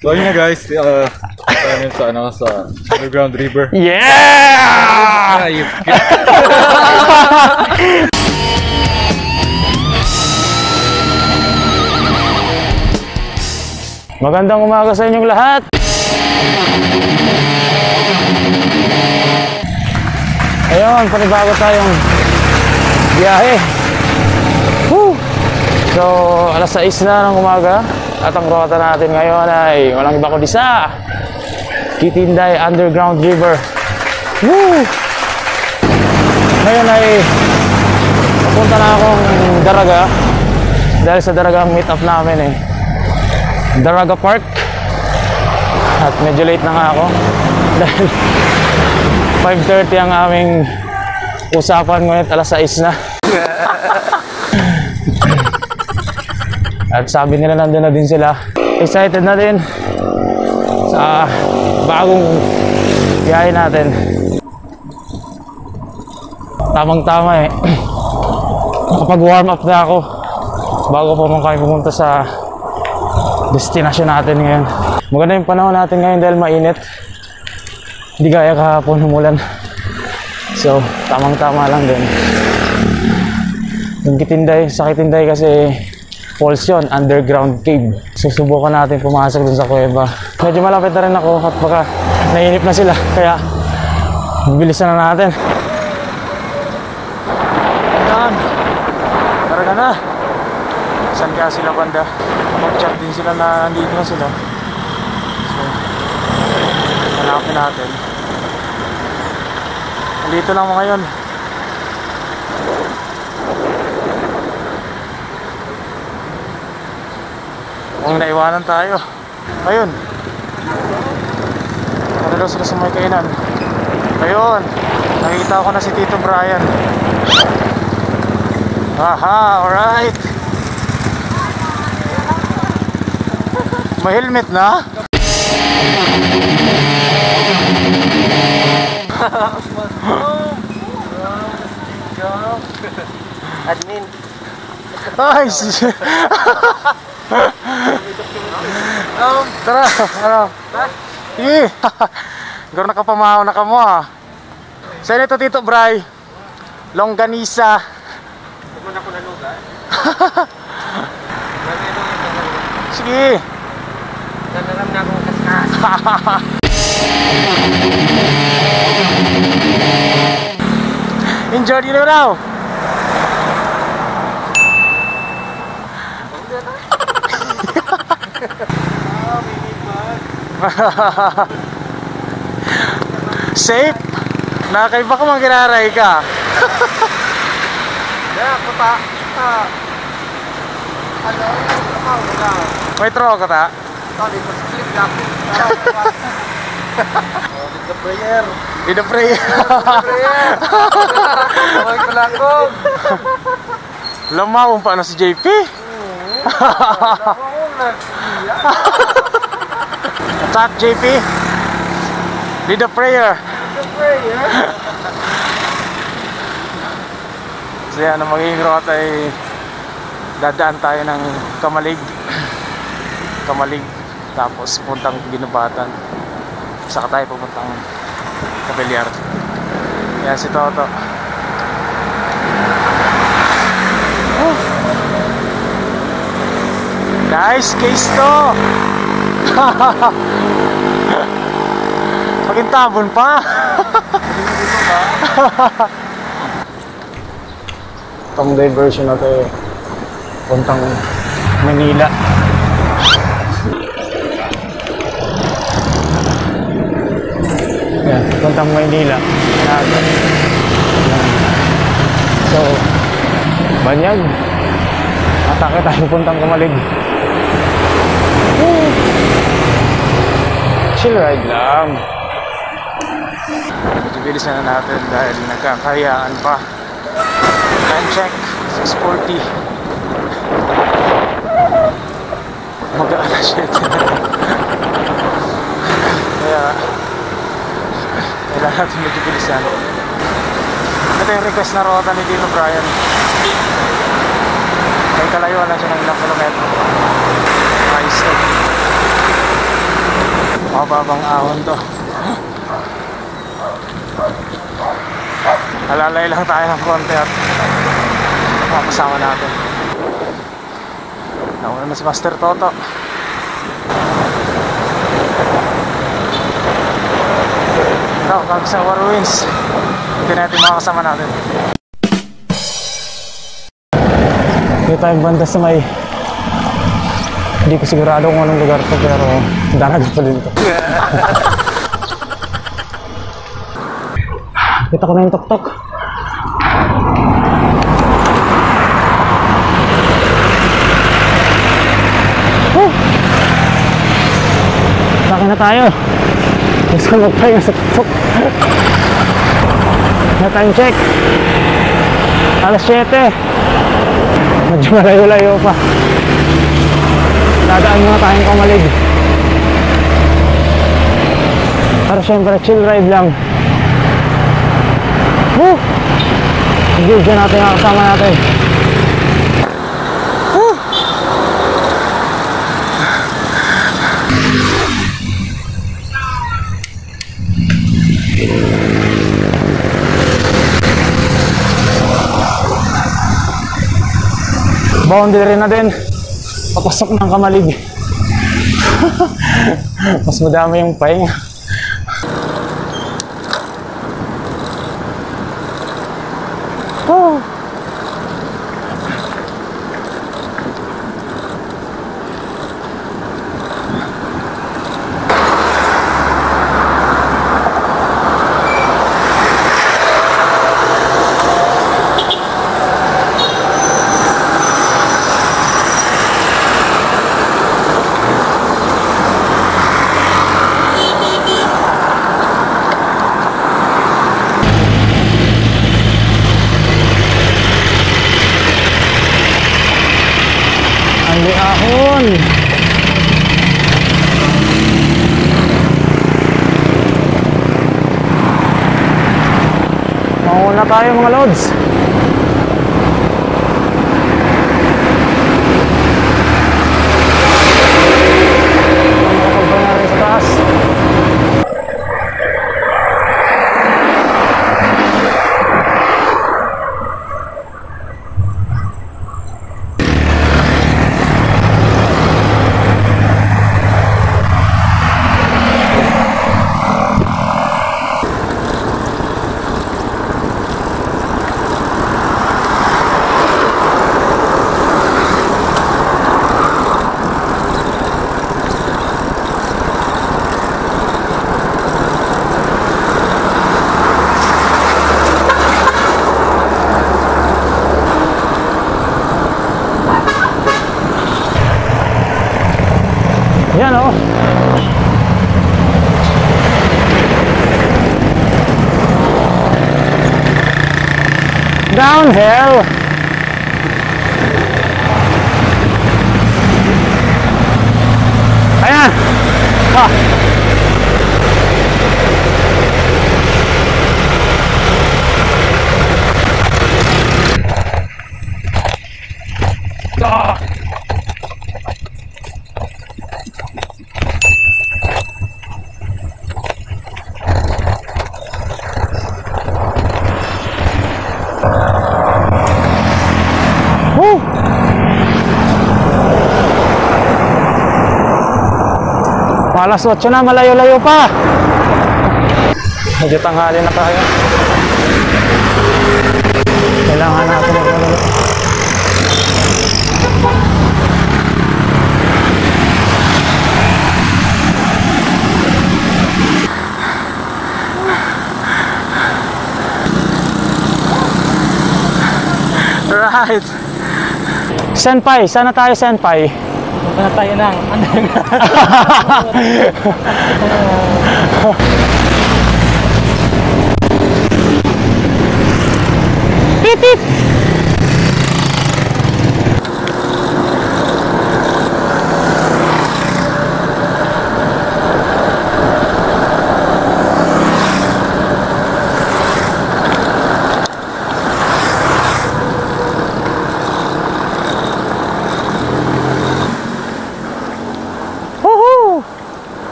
So yun na guys, sa Underground River. Yeah! Magandang umaga sa inyong lahat. Ayun, panibago tayong biyahe. Woo! So, alas 6 na ng umaga. At ang rota natin ngayon ay walang iba kundi sa Kitinday Underground River. Woo! Ngayon ay papunta na akong Daraga. Dahil sa Daraga ang meet up namin Daraga Park. At medyo late na nga ako. Dahil 5:30 ang aming usapan, ngunit alas 6 na. At sabi nila nandun na din sila. Excited na din sa bagong biyahe natin. Tamang-tama nakapag-warm up na ako bago pa man kami pumunta sa destination natin ngayon. Maganda yung panahon natin ngayon dahil mainit. Hindi gaya kahapon umulan. So, tamang-tama lang din. Yung Kitinday, sa Kitinday kasi falls yun, underground cave. Susubukan natin pumasok dun sa kuweba. Medyo malapit na rin ako at baka nainip na sila. Kaya, bilisan na natin. Ayan. Taraga na. Saan kaya sila banda? Mag-chat din sila na nandito na sila. So, hanapin natin. Nandito lang mo ngayon. Kung naiwanan tayo. Ayun. Ano daw sila sa may kainan? Ayun. Nakita ko na si Tito Brian. Aha, alright. May helmet na? Admin. Ay, tara, ano? Sige. Garo nakapamahaw na ka mo Saan ito, Tito Bray? Longganisa. Huwag mo na ko naluga. Sige. Nanaram na akong kaskas. Enjoy dito raw. Safe? Nakakaiba ka mang ginaray ka. Ako ta. Ano? May throw ka ta? Sorry, mas-click lang. Lead the prayer. Lead the prayer. Huwag ko lang ko. Lamawang pa na si JP. Attack JP. Lead the prayer. The prayer. So yan, ang magiging rota ay dadaan tayo ng Kamalig, tapos puntang Ginubatan, saka tayo pupuntang Cabillar. Yan si Toto. Nice case to. Pagintabon pa. Itong diversion na ito puntang Manila. Yan, puntang Manila. So, Banyag. Atake tayo puntang Kamalig. Chill ride lang. Medyo bilisan na natin dahil nagkakayaan pa. Time check, 6:40. Mag-aalas 7. Kaya kailangan natin medyo bilisan. Ito yung request na rota ni Tito Brian. May kalayuan lang siya ng ilang kilometro. Nice. Mababang ahon to. Halalay lang tayo ng konti at makakasama natin. Nauna na si Master Toto. Ito, kag sa Warwinds. Hindi natin makakasama natin. Dito tayong banda sa may, hindi ko sigurado kung anong lugar to, pero daragat pa din ito. Kita ko na yung tok-tok. Saka na tayo. Gusto magpahinga sa tok-tok. Na time check. Alas 7. Medyo malayo-layo pa. Dadaan muna tayong Kamalig. Pero syempre chill ride lang. Hindi dyan natin ang kasama natin. Boundary na din. Papasok ng Kamalig. Mas madami yung pahinga. Ang liahon. Mauna tayo mga lods. Makakabang na rin sa taas. Yan o. Downhill. Ayan. Alas 8 na, malayo-layo pa. Medyo tanghali na tayo. Kailangan natin maglalaro. Right. Senpai, sana tayo Senpai. Punta na tayo ng Pip!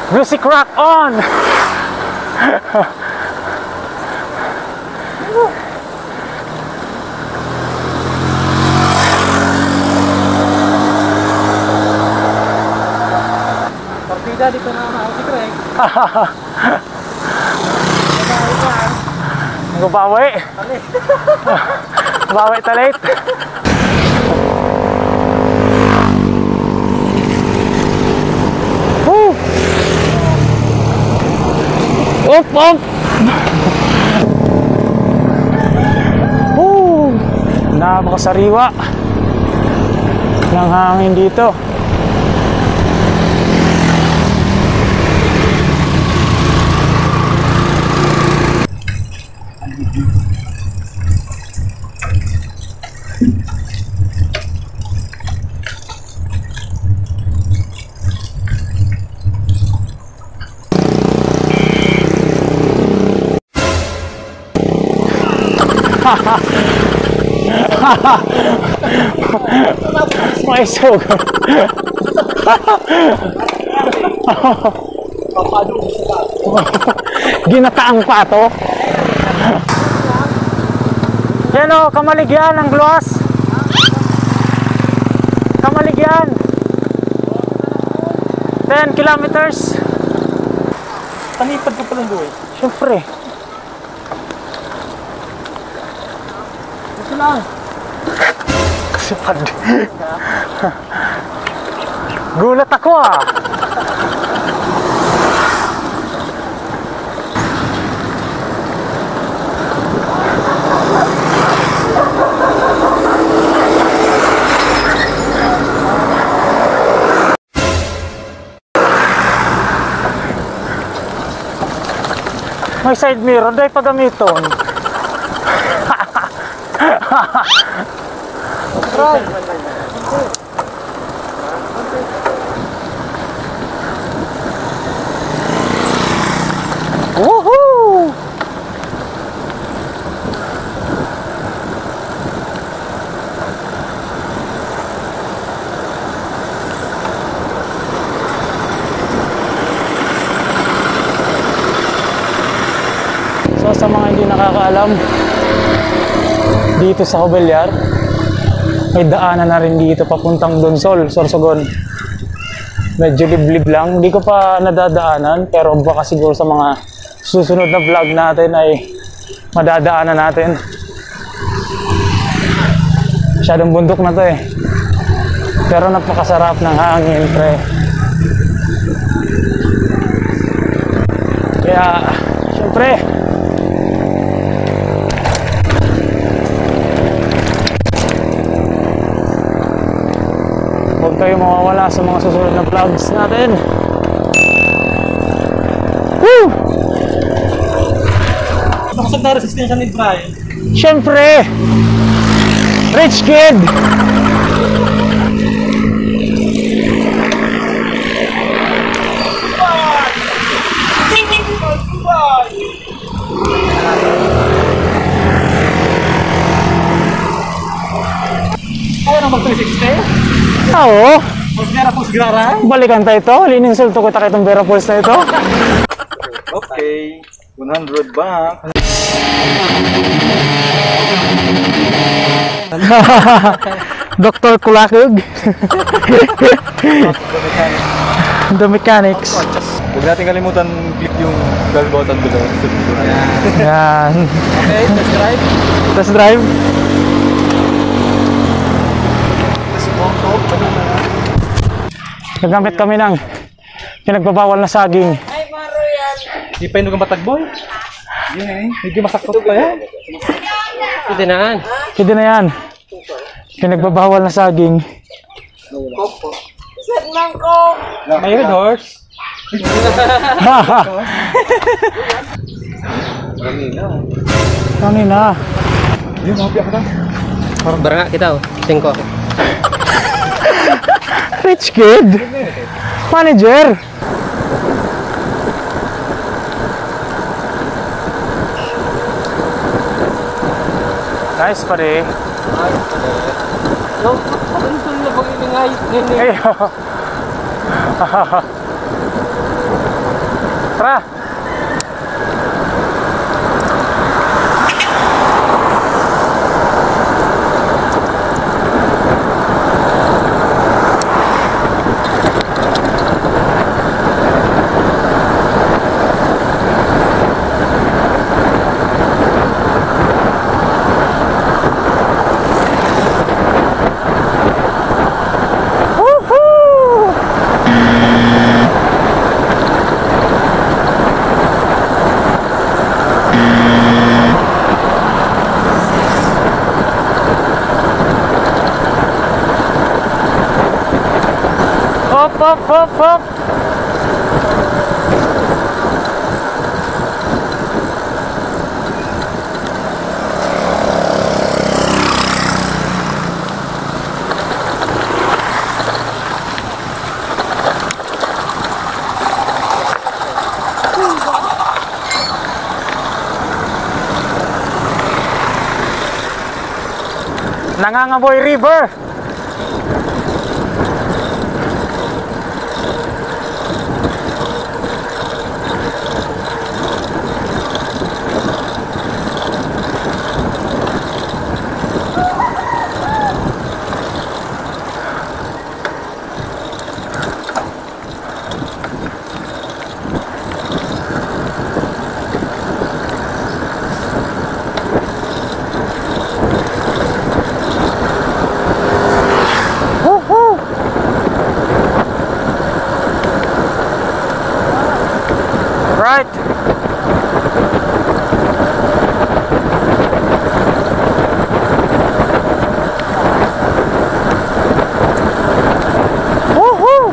Music rock on! Partida dito na ako si Craig. Nagbabawi. Bawi talit. Woo! Up, up! Woo! Napakasariwa ng hangin dito. May sog. Ginataang pato. Yan o, Kamaligyan ang Gluas. Kamaligyan 10 kilometers. Panipad ka palang buhay. Siyempre. Ito lang. Sipad. Gulat ako ah. May side mirror, dahil pagamiton. Try. Woohoo! So sa mga hindi nakakaalam, dito sa Covellar may daanan na rin dito papuntang Donsol, Sorsogon. Medyo liblib lang, hindi ko pa nadadaanan, pero baka siguro sa mga susunod na vlog natin ay madadaanan natin. Masyadong bundok na to eh, pero napakasarap ng hangin, pre. Kaya syempre huwag kayo mawawala sa mga susunod na vlogs natin. Woo! Nakasag na resistensya ni Brian. Siyempre! Rich kid! Kaya nang mag-360? Oo! Mag-gara po sigara? Balikan tayo ito. Lininsulto kita kitong Vera Pulse na ito. Okay, 100 back. Dr. Kulakug. The Mechanics. Huwag natin kalimutan click yung bell button below. Yan. Okay, let's drive. Test drive. Nagamit kami ng pinagbabawal na saging. Di pa inog ang batagboy? Yun eh. Medyo masakot pa yan. Hindi na yan. Hindi na yan. Pinagbabawal na saging. May red horse. Kanina. Yun, happy ako na. Baranga kita oh. 5. Rich kid. Manager. Nice pare. No, ano na pag-ingay? Ayo. Tara! Hop! Nangangaboy River. Right. Woohoo!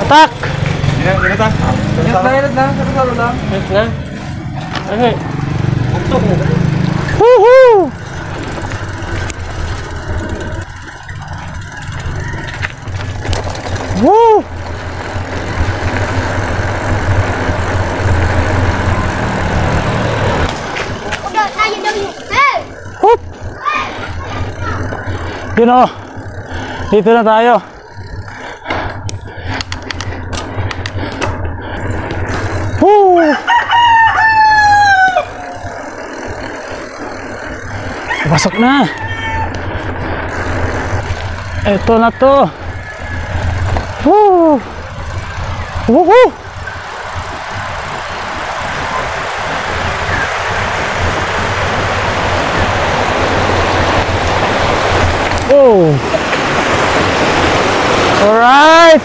Attack! Woohoo! Woo! Whoop! You know, dito na tayo. Woo! Pasok na. Ito na to. Woo! Woohoo! Oh! All right.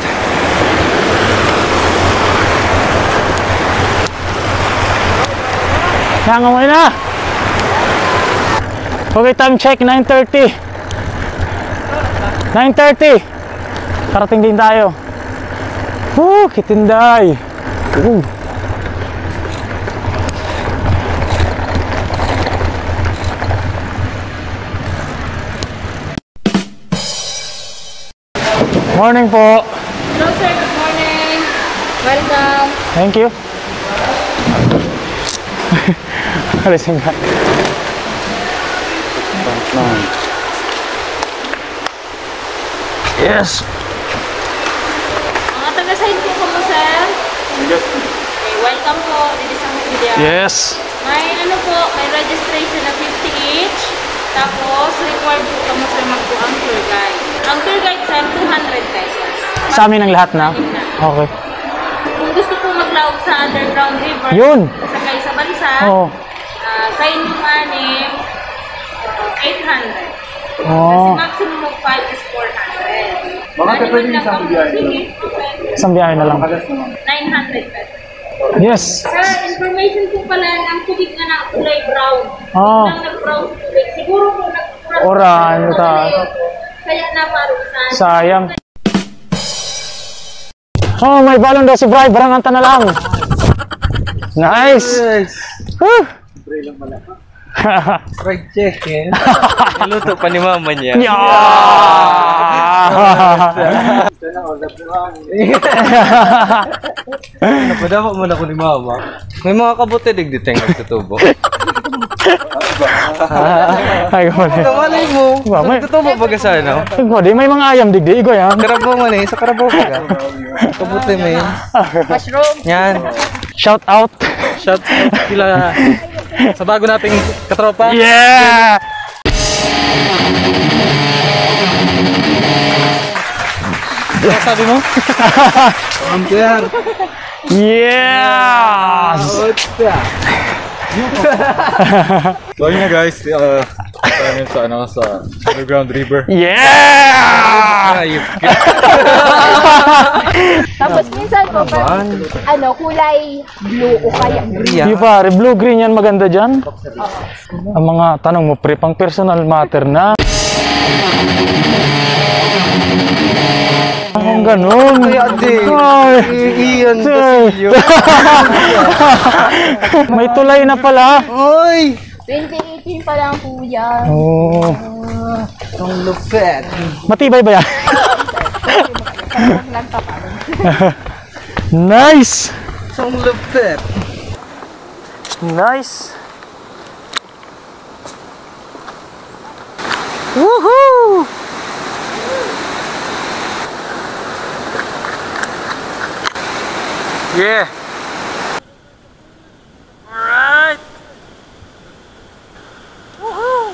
Nangamoy na. Okay, time check 9:30. 9:30. Parating din tayo. Kitinday. Morning po. Hello sir, good morning. Welcome. Thank you. Alisin ka. Yes. Mga taga-side po mo sir. Yes. Okay, welcome po dito sa video. Yes. May ano po, may registration na 50 each. Tapos required po kamo sir magbuang tour guide. Ang tour guide sir 200 pesos. Sa amin ang lahat na. Okay. Kung gusto po maglaog sa underground river, Yun. sakay sa bansa, Oo. sa inyong anim, 800. Oh. Kasi maximum of 5 is 400. Mga pwede yung isang biyahe. Isang biyahe na lang. 900 pesos. Yes. Sir, information po pala ng tubig na ng kulay brown. Oh. Nang nag-brown tubig. Siguro po nag-brown. Oran, Kaya naparusan. sayang. Oh, may balon daw si Bri. Baranganta na lang. Nice. Fried chicken. Niluto pa ni mama niya. Napadama mo na ko ni mama. May mga kabuti digditeng nagtutubo. Ay, ko na. Kamalay mo. Nagtutubo ba ka sa ano? Ko, di may mga ayam digdi. Iko yan. Karabaw man eh. Sa karabaw ka. Kabuti may. Mushroom. Yan. Shout out. Shout out kila sa bago nating katropa. Yeah! Ano sabi mo? Ampere. Yes! So yun na guys, tayo sa underground river. Yeah! Tapos minsan po, kulay blue o kaya green. Di pare, blue-green yan maganda dyan. Ang mga tanong mo, pre, pang personal matter na. Ang ganun. Ay, Iyan Basilio. may tulay na pala. Oy! 2018 pa lang po yan. Oh. Ang lupet. Matibay ba yan? Lang pa parang. Nice! Ang lupet. Nice! Woohoo! Yeah! Alright! Woohoo!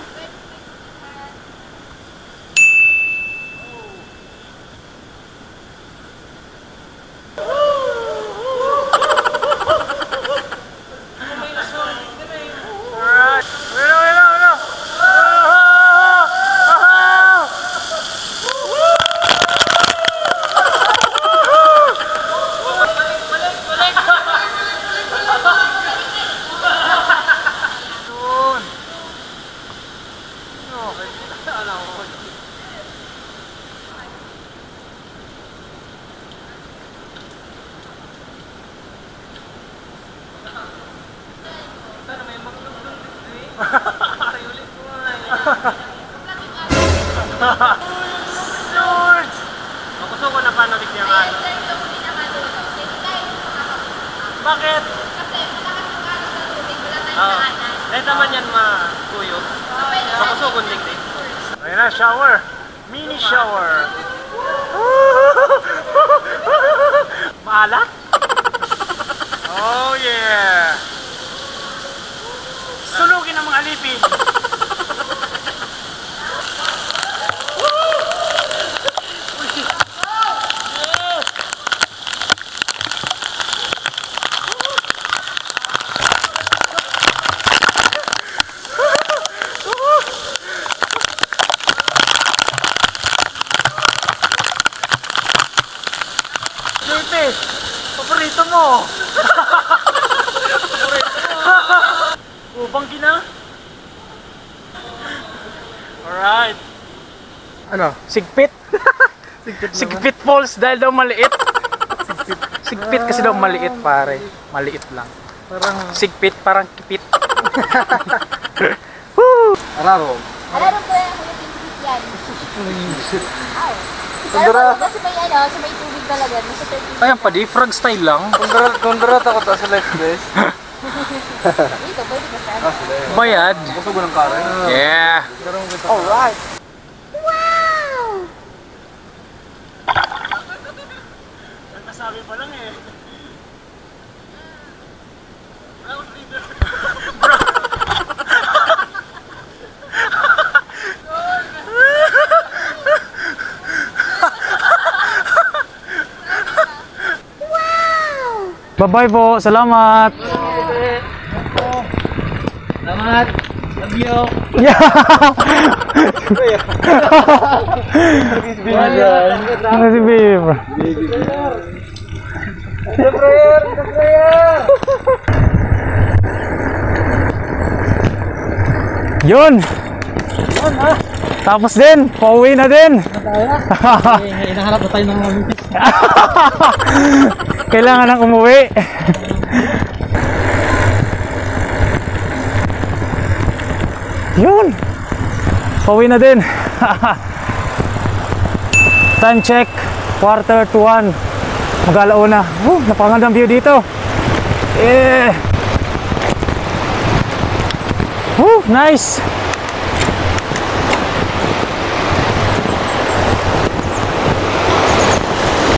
George! Makuso ko na panolik niya nga. Bakit? Kasi malakas yung araw sa tubig, wala tayong daanan. Dahil naman yan makuyo. Makuso ko digdig. Ayun na, shower! Mini shower! Maalat? Oh yeah! Sulugin ang mga alipin! Paborito mo! Banggi na? Alright. Ano? Sigpit? Sigpit falls dahil daw maliit. Sigpit kasi daw maliit pare. Maliit lang. Parang sigpit parang kipit. Araro. Alam ko yan, yan. Pero kasi may sa may tubig talaga. Ayan pa di, frog style lang. Kundra ako ta sa life base. Dito, pwede ba siya? Bayad. Gusto ko ng kare. Yeah. Alright. Wow! Nasabi pa lang eh. Bye-bye po. Salamat. Salamat. Love you. Ano si Babe? Yun! Tapos din, pauwi na din. Hinahanap na tayo ng mga Kailangan nang umuwi. Pauwi na din. Time check, 1:45. Mag-alauna. Napakagandang view dito. Nice.